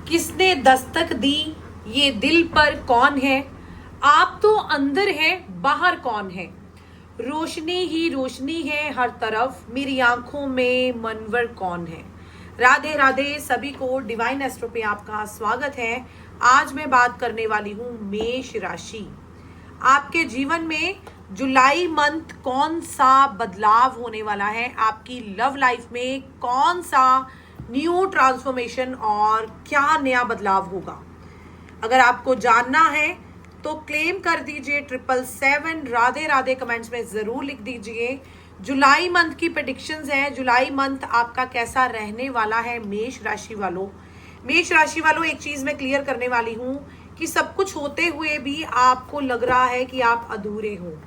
किसने दस्तक दी, ये दिल पर कौन है, आप तो अंदर है बाहर कौन है, रोशनी ही रोशनी है हर तरफ, मेरी आंखों में मनवर कौन है। राधे राधे सभी को, डिवाइन एस्ट्रो पे आपका स्वागत है। आज मैं बात करने वाली हूँ मेष राशि। आपके जीवन में जुलाई मंथ कौन सा बदलाव होने वाला है, आपकी लव लाइफ में कौन सा न्यू ट्रांसफॉर्मेशन और क्या नया बदलाव होगा। अगर आपको जानना है तो क्लेम कर दीजिए 777 राधे राधे कमेंट्स में जरूर लिख दीजिए। जुलाई मंथ की प्रेडिक्शंस हैं। जुलाई मंथ आपका कैसा रहने वाला है मेष राशि वालों। मेष राशि वालों, एक चीज मैं क्लियर करने वाली हूं कि सब कुछ होते हुए भी आपको लग रहा है कि आप अधूरे हो।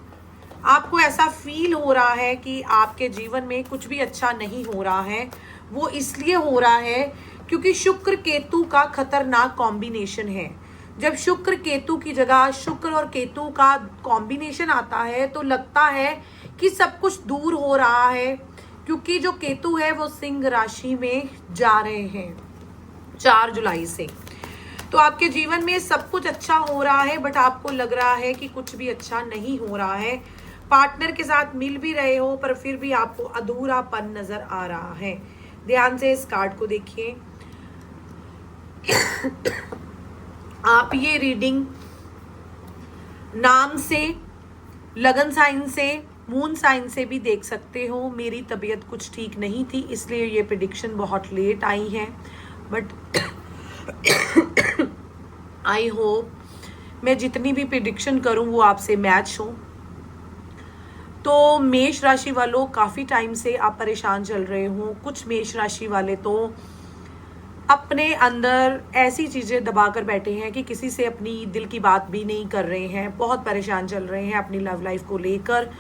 आपको ऐसा फील हो रहा है कि आपके जीवन में कुछ भी अच्छा नहीं हो रहा है। वो इसलिए हो रहा है क्योंकि शुक्र केतु का खतरनाक कॉम्बिनेशन है। जब शुक्र केतु की जगह शुक्र और केतु का कॉम्बिनेशन आता है तो लगता है कि सब कुछ दूर हो रहा है, क्योंकि जो केतु है वो सिंह राशि में जा रहे हैं 4 जुलाई से। तो आपके जीवन में सब कुछ अच्छा हो रहा है, बट आपको लग रहा है कि कुछ भी अच्छा नहीं हो रहा है। पार्टनर के साथ मिल भी रहे हो पर फिर भी आपको अधूरापन नजर आ रहा है। ध्यान से इस कार्ड को देखिए। आप ये रीडिंग नाम से, लगन साइन से, मून साइन से भी देख सकते हो। मेरी तबीयत कुछ ठीक नहीं थी, इसलिए ये प्रेडिक्शन बहुत लेट आई है, बट आई होप मैं जितनी भी प्रेडिक्शन करूं वो आपसे मैच हो। तो मेष राशि वालों, काफ़ी टाइम से आप परेशान चल रहे हो। कुछ मेष राशि वाले तो अपने अंदर ऐसी चीज़ें दबा कर बैठे हैं कि किसी से अपनी दिल की बात भी नहीं कर रहे हैं। बहुत परेशान चल रहे हैं अपनी लव लाइफ को लेकर।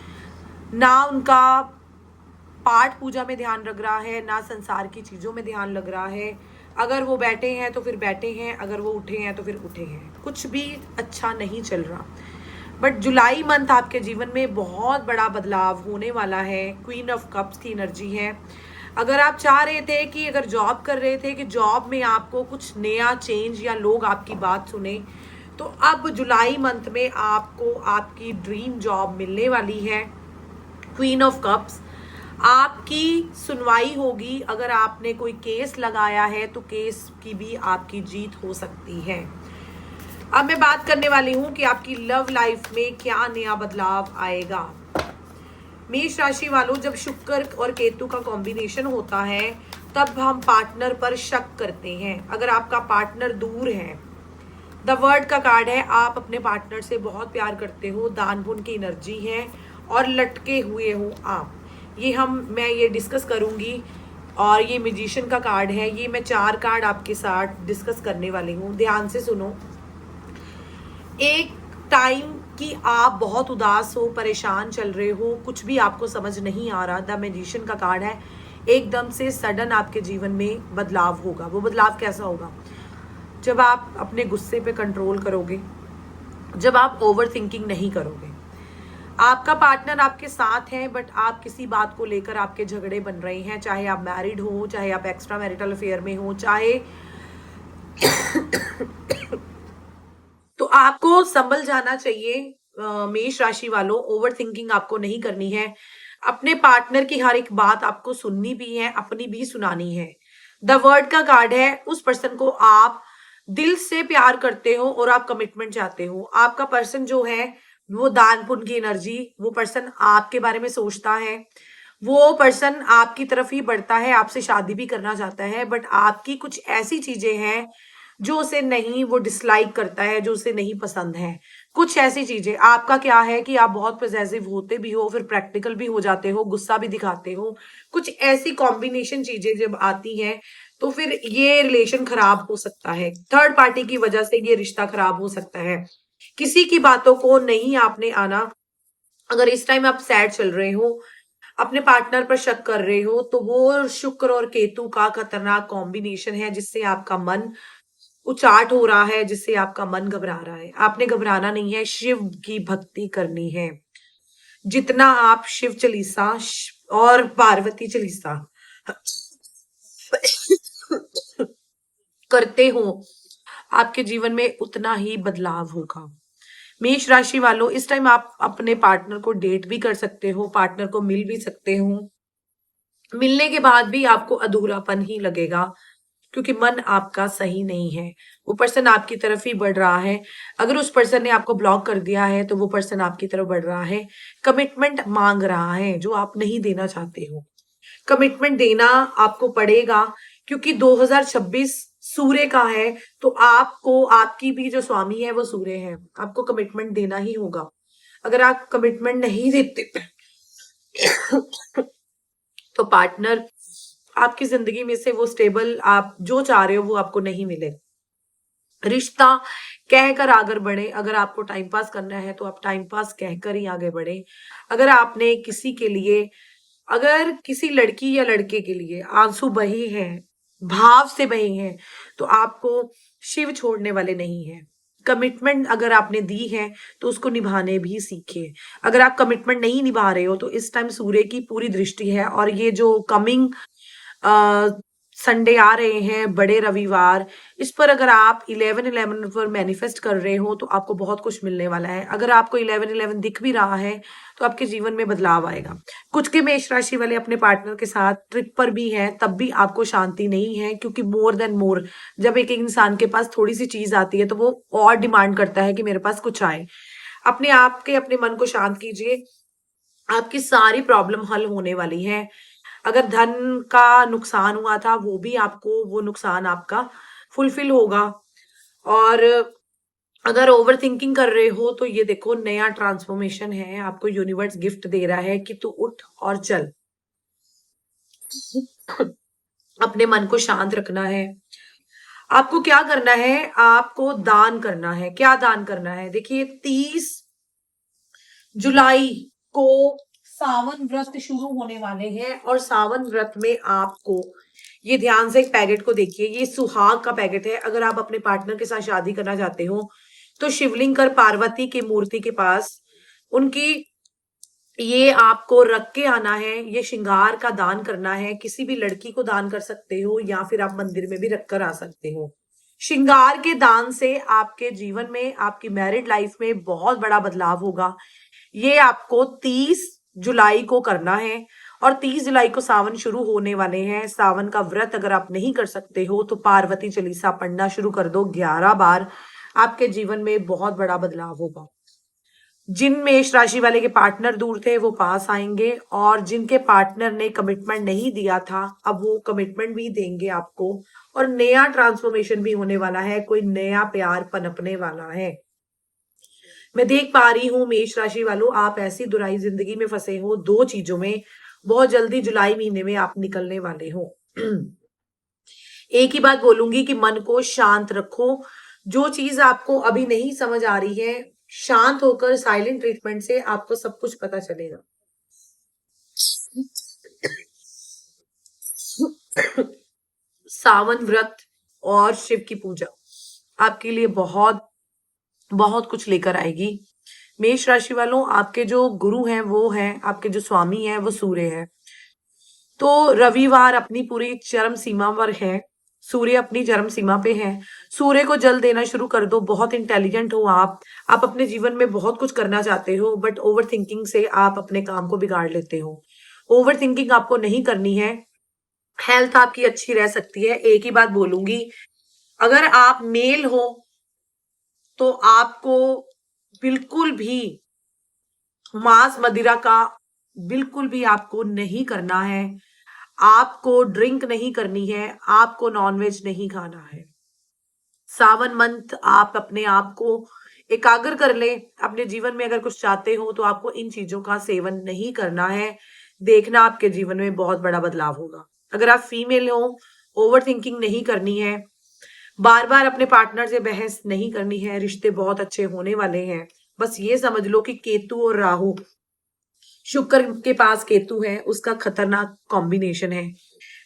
ना उनका पाठ पूजा में ध्यान लग रहा है, ना संसार की चीज़ों में ध्यान लग रहा है। अगर वो बैठे हैं तो फिर बैठे हैं, अगर वो उठे हैं तो फिर उठे हैं। कुछ भी अच्छा नहीं चल रहा। बट जुलाई मंथ आपके जीवन में बहुत बड़ा बदलाव होने वाला है। क्वीन ऑफ कप्स की एनर्जी है। अगर आप चाह रहे थे कि, अगर जॉब कर रहे थे कि जॉब में आपको कुछ नया चेंज या लोग आपकी बात सुने, तो अब जुलाई मंथ में आपको आपकी ड्रीम जॉब मिलने वाली है। क्वीन ऑफ कप्स, आपकी सुनवाई होगी। अगर आपने कोई केस लगाया है तो केस की भी आपकी जीत हो सकती है। अब मैं बात करने वाली हूं कि आपकी लव लाइफ में क्या नया बदलाव आएगा। मेष राशि वालों, जब शुक्र और केतु का कॉम्बिनेशन होता है तब हम पार्टनर पर शक करते हैं। अगर आपका पार्टनर दूर है, द वर्ड का कार्ड है, आप अपने पार्टनर से बहुत प्यार करते हो, दान पुण्य की एनर्जी है और लटके हुए हो आप। मैं ये डिस्कस करूंगी। और ये म्यूजिशियन का कार्ड है। ये मैं 4 कार्ड आपके साथ डिस्कस करने वाली हूँ। ध्यान से सुनो। एक टाइम कि आप बहुत उदास हो, परेशान चल रहे हो, कुछ भी आपको समझ नहीं आ रहा। द मैजिशियन का कार्ड है। एकदम से सडन आपके जीवन में बदलाव होगा। वो बदलाव कैसा होगा? जब आप अपने गुस्से पे कंट्रोल करोगे, जब आप ओवर थिंकिंग नहीं करोगे। आपका पार्टनर आपके साथ है, बट आप किसी बात को लेकर आपके झगड़े बन रहे हैं। चाहे आप मैरिड हो, चाहे आप एक्स्ट्रा मैरिटल अफेयर में हो, चाहे तो आपको संभल जाना चाहिए। मेष राशि वालों, ओवर थिंकिंग आपको नहीं करनी है। अपने पार्टनर की हर एक बात आपको सुननी भी है, अपनी भी सुनानी है। द वर्ड का कार्ड है। उस पर्सन को आप दिल से प्यार करते हो और आप कमिटमेंट चाहते हो। आपका पर्सन जो है वो दान पुण्य की एनर्जी, वो पर्सन आपके बारे में सोचता है। वो पर्सन आपकी तरफ ही बढ़ता है, आपसे शादी भी करना चाहता है, बट आपकी कुछ ऐसी चीजें हैं जो उसे नहीं, वो डिसलाइक करता है, जो उसे नहीं पसंद है। कुछ ऐसी चीजें। आपका क्या है कि आप बहुत पॉजिटिव होते भी हो, फिर प्रैक्टिकल भी हो जाते हो, गुस्सा भी दिखाते हो। कुछ ऐसी कॉम्बिनेशन चीजें जब आती हैं तो फिर ये रिलेशन खराब हो सकता है। थर्ड पार्टी की वजह से ये रिश्ता खराब हो सकता है। किसी की बातों को नहीं आपने आना। अगर इस टाइम आप सैड चल रहे हो, अपने पार्टनर पर शक कर रहे हो, तो वो शुक्र और केतु का खतरनाक कॉम्बिनेशन है जिससे आपका मन उचाट हो रहा है, जिससे आपका मन घबरा रहा है। आपने घबराना नहीं है, शिव की भक्ति करनी है। जितना आप शिव चालीसा और पार्वती चालीसा करते हो, आपके जीवन में उतना ही बदलाव होगा। मेष राशि वालों, इस टाइम आप अपने पार्टनर को डेट भी कर सकते हो, पार्टनर को मिल भी सकते हो। मिलने के बाद भी आपको अधूरापन ही लगेगा, क्योंकि मन आपका सही नहीं है। वो पर्सन आपकी तरफ ही बढ़ रहा है। अगर उस पर्सन ने आपको ब्लॉक कर दिया है तो वो पर्सन आपकी तरफ बढ़ रहा है, कमिटमेंट मांग रहा है जो आप नहीं देना चाहते हो। कमिटमेंट देना आपको पड़ेगा, क्योंकि 2026 सूर्य का है, तो आपको, आपकी भी जो स्वामी है वो सूर्य है, आपको कमिटमेंट देना ही होगा। अगर आप कमिटमेंट नहीं देते तो पार्टनर आपकी जिंदगी में से वो स्टेबल आप जो चाह रहे हो वो आपको नहीं मिले। रिश्ता कहकर आगे बढ़े। अगर आपको टाइम पास करना है तो आप टाइम पास कहकर ही आगे बढ़े। अगर आपने किसी के लिए, अगर किसी लड़की या लड़के के लिए आंसू बहे हैं, भाव से बहे हैं, तो आपको शिव छोड़ने वाले नहीं है। कमिटमेंट अगर आपने दी है तो उसको निभाने भी सीखे। अगर आप कमिटमेंट नहीं निभा रहे हो तो इस टाइम सूर्य की पूरी दृष्टि है, और ये जो कमिंग संडे आ रहे हैं, बड़े रविवार, इस पर अगर आप 11/11 पर मैनिफेस्ट कर रहे हो तो आपको बहुत कुछ मिलने वाला है। अगर आपको 11/11 दिख भी रहा है तो आपके जीवन में बदलाव आएगा। कुछ के मेष राशि वाले अपने पार्टनर के साथ ट्रिप पर भी हैं, तब भी आपको शांति नहीं है, क्योंकि मोर देन मोर, जब एक इंसान के पास थोड़ी सी चीज आती है तो वो और डिमांड करता है कि मेरे पास कुछ आए। अपने आप के अपने मन को शांत कीजिए, आपकी सारी प्रॉब्लम हल होने वाली है। अगर धन का नुकसान हुआ था वो भी आपको, वो नुकसान आपका फुलफिल होगा। और अगर ओवर थिंकिंग कर रहे हो तो ये देखो, नया ट्रांसफॉर्मेशन है, आपको यूनिवर्स गिफ्ट दे रहा है कि तू उठ और चल। अपने मन को शांत रखना है। आपको क्या करना है, आपको दान करना है। क्या दान करना है, देखिए 30 जुलाई को सावन व्रत शुरू होने वाले हैं, और सावन व्रत में आपको, ये ध्यान से एक पैकेट को देखिए, ये सुहाग का पैकेट है। अगर आप अपने पार्टनर के साथ शादी करना चाहते हो तो शिवलिंग कर पार्वती की मूर्ति के पास उनकी, ये आपको रख के आना है। ये श्रृंगार का दान करना है। किसी भी लड़की को दान कर सकते हो, या फिर आप मंदिर में भी रख कर आ सकते हो। श्रृंगार के दान से आपके जीवन में, आपकी मैरिड लाइफ में बहुत बड़ा बदलाव होगा। ये आपको 30 जुलाई को करना है, और 30 जुलाई को सावन शुरू होने वाले हैं। सावन का व्रत अगर आप नहीं कर सकते हो तो पार्वती चालीसा पढ़ना शुरू कर दो 11 बार, आपके जीवन में बहुत बड़ा बदलाव होगा। जिन मेष राशि वाले के पार्टनर दूर थे वो पास आएंगे, और जिनके पार्टनर ने कमिटमेंट नहीं दिया था अब वो कमिटमेंट भी देंगे आपको, और नया ट्रांसफॉर्मेशन भी होने वाला है। कोई नया प्यार पनपने वाला है। मैं देख पा रही हूँ मेष राशि वालों, आप ऐसी दुराई जिंदगी में फंसे हो दो चीजों में, बहुत जल्दी जुलाई महीने में आप निकलने वाले हो। एक ही बात बोलूंगी कि मन को शांत रखो। जो चीज आपको अभी नहीं समझ आ रही है, शांत होकर साइलेंट ट्रीटमेंट से आपको सब कुछ पता चलेगा। सावन व्रत और शिव की पूजा आपके लिए बहुत बहुत कुछ लेकर आएगी। मेष राशि वालों, आपके जो गुरु हैं वो हैं, आपके जो स्वामी हैं वो सूर्य है। तो रविवार अपनी पूरी चरम सीमा पर है, सूर्य अपनी चरम सीमा पे है। सूर्य को जल देना शुरू कर दो। बहुत इंटेलिजेंट हो आप अपने जीवन में बहुत कुछ करना चाहते हो, बट ओवर थिंकिंग से आप अपने काम को बिगाड़ लेते हो। ओवर थिंकिंग आपको नहीं करनी है। हेल्थ आपकी अच्छी रह सकती है। एक ही बात बोलूंगी, अगर आप मेल हो तो आपको बिल्कुल भी मांस मदिरा का बिल्कुल भी आपको नहीं करना है। आपको ड्रिंक नहीं करनी है, आपको नॉनवेज नहीं खाना है। सावन मंथ आप अपने आप को एकाग्र कर ले। अपने जीवन में अगर कुछ चाहते हो तो आपको इन चीजों का सेवन नहीं करना है। देखना आपके जीवन में बहुत बड़ा बदलाव होगा। अगर आप फीमेल हो, ओवर थिंकिंग नहीं करनी है, बार बार अपने पार्टनर से बहस नहीं करनी है। रिश्ते बहुत अच्छे होने वाले हैं। बस ये समझ लो कि केतु और राहु, शुक्र के पास केतु है, उसका खतरनाक कॉम्बिनेशन है।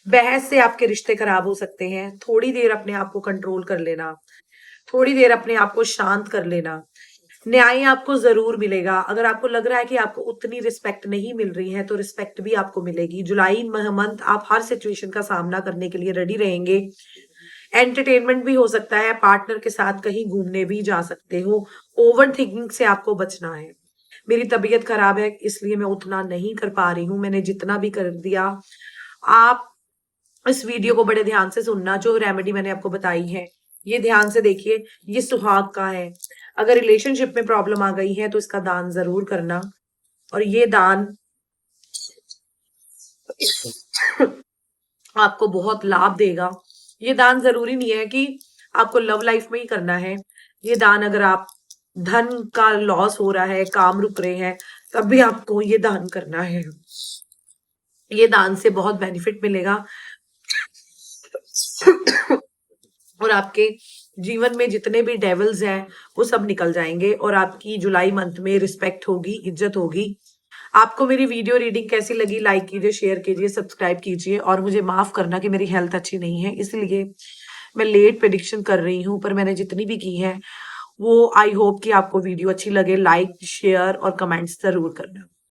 बहस से आपके रिश्ते खराब हो सकते हैं। थोड़ी देर अपने आप को कंट्रोल कर लेना, थोड़ी देर अपने आप को शांत कर लेना। न्याय आपको जरूर मिलेगा। अगर आपको लग रहा है कि आपको उतनी रिस्पेक्ट नहीं मिल रही है तो रिस्पेक्ट भी आपको मिलेगी। जुलाई मंथ आप हर सिचुएशन का सामना करने के लिए रेडी रहेंगे। एंटरटेनमेंट भी हो सकता है, पार्टनर के साथ कहीं घूमने भी जा सकते हो। ओवर थिंकिंग से आपको बचना है। मेरी तबीयत खराब है इसलिए मैं उतना नहीं कर पा रही हूँ, मैंने जितना भी कर दिया। आप इस वीडियो को बड़े ध्यान से सुनना, जो रेमेडी मैंने आपको बताई है ये ध्यान से देखिए। ये सुहाग का है। अगर रिलेशनशिप में प्रॉब्लम आ गई है तो इसका दान जरूर करना, और ये दान आपको बहुत लाभ देगा। ये दान जरूरी नहीं है कि आपको लव लाइफ में ही करना है। ये दान अगर आप धन का लॉस हो रहा है, काम रुक रहे हैं, तब भी आपको ये दान करना है। ये दान से बहुत बेनिफिट मिलेगा और आपके जीवन में जितने भी डेविल्स हैं वो सब निकल जाएंगे, और आपकी जुलाई मंथ में रिस्पेक्ट होगी, इज्जत होगी। आपको मेरी वीडियो रीडिंग कैसी लगी? लाइक कीजिए, शेयर कीजिए, सब्सक्राइब कीजिए, और मुझे माफ करना कि मेरी हेल्थ अच्छी नहीं है, इसलिए मैं लेट प्रेडिक्शन कर रही हूँ, पर मैंने जितनी भी की है वो आई होप कि आपको वीडियो अच्छी लगे। लाइक, शेयर और कमेंट्स जरूर करना।